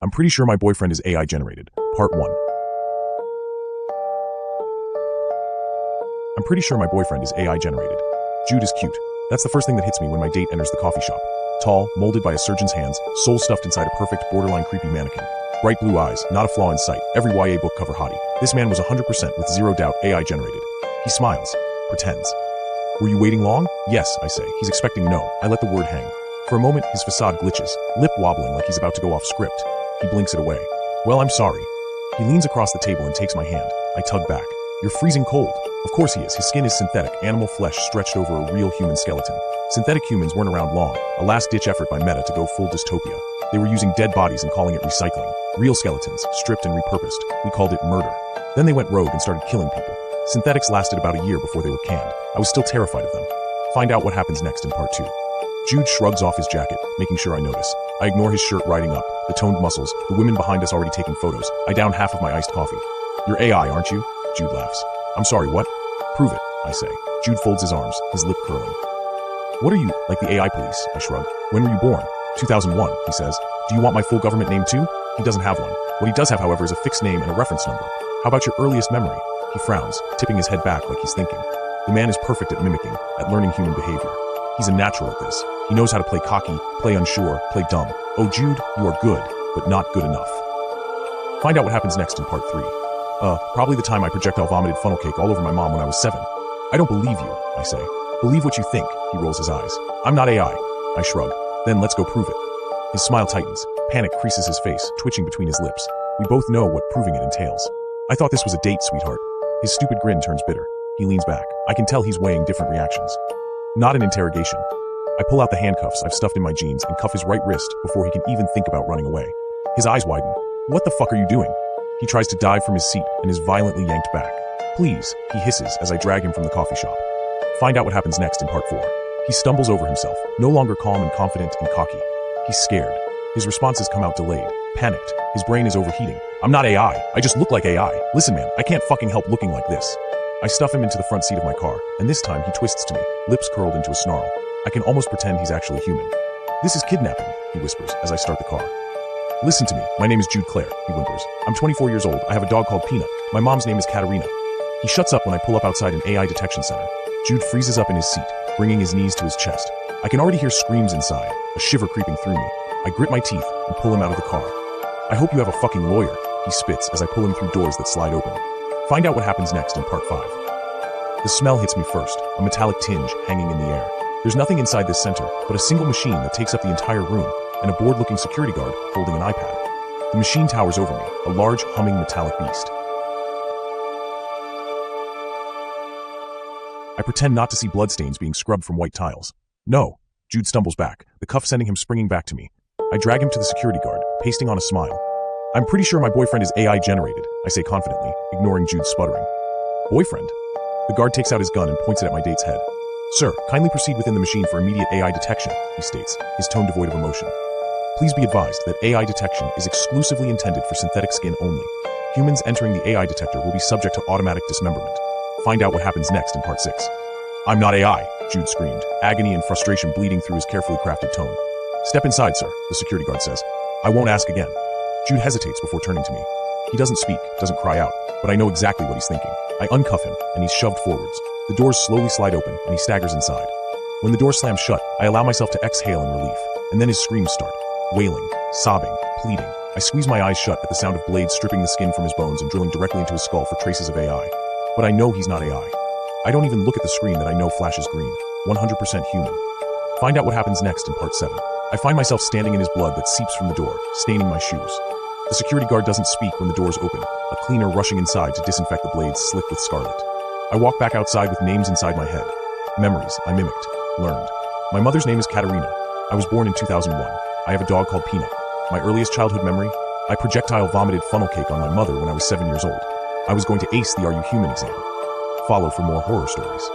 I'm pretty sure my boyfriend is AI generated. Part 1. I'm pretty sure my boyfriend is AI generated. Jude is cute. That's the first thing that hits me when my date enters the coffee shop. Tall, molded by a surgeon's hands, soul stuffed inside a perfect, borderline creepy mannequin. Bright blue eyes, not a flaw in sight, every YA book cover hottie. This man was 100% with zero doubt AI generated. He smiles. Pretends. Were you waiting long? Yes, I say. He's expecting no. I let the word hang. For a moment, his facade glitches, lip wobbling like he's about to go off script. He blinks it away. Well, I'm sorry. He leans across the table and takes my hand. I tug back. You're freezing cold. Of course he is. His skin is synthetic, animal flesh stretched over a real human skeleton. Synthetic humans weren't around long, a last-ditch effort by Meta to go full dystopia. They were using dead bodies and calling it recycling. Real skeletons, stripped and repurposed. We called it murder. Then they went rogue and started killing people. Synthetics lasted about a year before they were canned. I was still terrified of them. Find out what happens next in part 2. Jude shrugs off his jacket, making sure I notice. I ignore his shirt riding up, the toned muscles, the women behind us already taking photos. I down half of my iced coffee. You're AI, aren't you? Jude laughs. I'm sorry, what? Prove it, I say. Jude folds his arms, his lip curling. What are you, like the AI police? I shrug. When were you born? 2001, he says. Do you want my full government name too? He doesn't have one. What he does have, however, is a fixed name and a reference number. How about your earliest memory? He frowns, tipping his head back like he's thinking. The man is perfect at mimicking, at learning human behavior. He's a natural at this. He knows how to play cocky, play unsure, play dumb. Oh, Jude, you are good, but not good enough. Find out what happens next in part 3. Probably the time I projectile vomited funnel cake all over my mom when I was 7. I don't believe you, I say. Believe what you think, he rolls his eyes. I'm not AI. I shrug. Then let's go prove it. His smile tightens. Panic creases his face, twitching between his lips. We both know what proving it entails. I thought this was a date, sweetheart. His stupid grin turns bitter. He leans back. I can tell he's weighing different reactions. Not an interrogation. I pull out the handcuffs I've stuffed in my jeans and cuff his right wrist before he can even think about running away. His eyes widen. What the fuck are you doing? He tries to dive from his seat and is violently yanked back. Please, he hisses as I drag him from the coffee shop. Find out what happens next in part 4. He stumbles over himself, no longer calm and confident and cocky. He's scared. His responses come out delayed, panicked. His brain is overheating. I'm not AI. I just look like AI. Listen, man, I can't fucking help looking like this. I stuff him into the front seat of my car, and this time he twists to me, lips curled into a snarl. I can almost pretend he's actually human. This is kidnapping, he whispers as I start the car. Listen to me. My name is Jude Clare, he whimpers. I'm 24 years old. I have a dog called Peanut. My mom's name is Katerina. He shuts up when I pull up outside an AI detection center. Jude freezes up in his seat, bringing his knees to his chest. I can already hear screams inside, a shiver creeping through me. I grit my teeth and pull him out of the car. I hope you have a fucking lawyer, he spits as I pull him through doors that slide open. Find out what happens next in part 5. The smell hits me first, a metallic tinge hanging in the air. There's nothing inside this center, but a single machine that takes up the entire room, and a bored-looking security guard holding an iPad. The machine towers over me, a large, humming metallic beast. I pretend not to see bloodstains being scrubbed from white tiles. No. Jude stumbles back, the cuff sending him springing back to me. I drag him to the security guard, pasting on a smile. I'm pretty sure my boyfriend is AI generated, I say confidently, ignoring Jude's sputtering. Boyfriend? The guard takes out his gun and points it at my date's head. Sir, kindly proceed within the machine for immediate AI detection, he states, his tone devoid of emotion. Please be advised that AI detection is exclusively intended for synthetic skin only. Humans entering the AI detector will be subject to automatic dismemberment. Find out what happens next in part 6. I'm not AI, Jude screamed, agony and frustration bleeding through his carefully crafted tone. Step inside, sir, the security guard says. I won't ask again. Jude hesitates before turning to me. He doesn't speak, doesn't cry out, but I know exactly what he's thinking. I uncuff him, and he's shoved forwards. The doors slowly slide open, and he staggers inside. When the door slams shut, I allow myself to exhale in relief, and then his screams start. Wailing, sobbing, pleading. I squeeze my eyes shut at the sound of blades stripping the skin from his bones and drilling directly into his skull for traces of AI. But I know he's not AI. I don't even look at the screen that I know flashes green. 100% human. Find out what happens next in part 7. I find myself standing in his blood that seeps from the door, staining my shoes. The security guard doesn't speak when the doors open, a cleaner rushing inside to disinfect the blades slick with scarlet. I walk back outside with names inside my head. Memories I mimicked, learned. My mother's name is Katerina. I was born in 2001. I have a dog called Peanut. My earliest childhood memory? I projectile vomited funnel cake on my mother when I was 7 years old. I was going to ace the Are You Human exam. Follow for more horror stories.